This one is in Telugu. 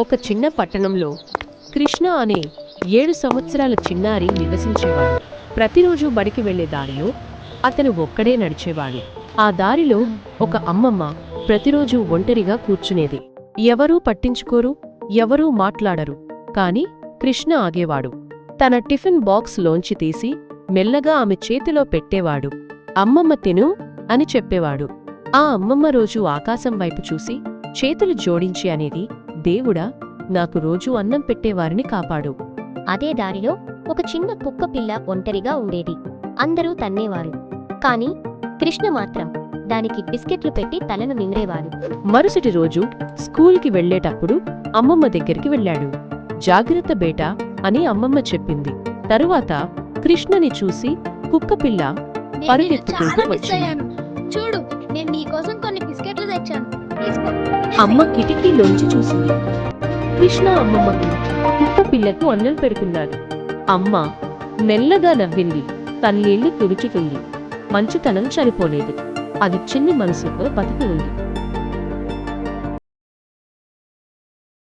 ఒక చిన్న పట్టణంలో కృష్ణ అనే 7 సంవత్సరాల చిన్నారి నివసించేవాడు. ప్రతిరోజు బడికి వెళ్లే దారిలో అతను ఒక్కడే నడిచేవాడు. ఆ దారిలో ఒక అమ్మమ్మ ప్రతిరోజు ఒంటరిగా కూర్చునేది. ఎవరూ పట్టించుకోరు, ఎవరూ మాట్లాడరు. కాని కృష్ణ ఆగేవాడు. తన టిఫిన్ బాక్స్ లోంచి తీసి మెల్లగా ఆమె చేతిలో పెట్టేవాడు. అమ్మమ్మ తిను అని చెప్పేవాడు. ఆ అమ్మమ్మ రోజు ఆకాశం వైపు చూసి చేతులు జోడించి అనేది, దేవుడా, నాకు రోజూ అన్నం పెట్టేవారిని కాపాడు. అదే దారిలో ఒక చిన్న కుక్క పిల్ల ఒంటరిగా ఉండేది. అందరూ తన్నేవారు, కాని కృష్ణ మాత్రం దానికి బిస్కెట్లు పెట్టి తలను నిండేవాడు. మరుసటి రోజు స్కూల్కి వెళ్లేటప్పుడు అమ్మమ్మ దగ్గరికి వెళ్ళాడు. జాగ్రత్త బేటా అని అమ్మమ్మ చెప్పింది. తరువాత కృష్ణని చూసి కుక్కపిల్ల పరుగెత్తుకుంటూ వచ్చింది. చూడు, నేను నీకోసం కొన్ని బిస్కెట్లు తెచ్చాను, తీసుకో. అమ్మ కిటికీలోంచి చూసింది. కృష్ణ అమ్మమ్మకు కుక్కపిల్లకు అన్నం పెడుతున్నాడు. అమ్మ మెల్లగా నవ్వింది. తన్నీళ్లు తుడుచుకుంది. మంచితనం చనిపోలేదు. అది చిన్ని మనసుతో బతికి ఉంది.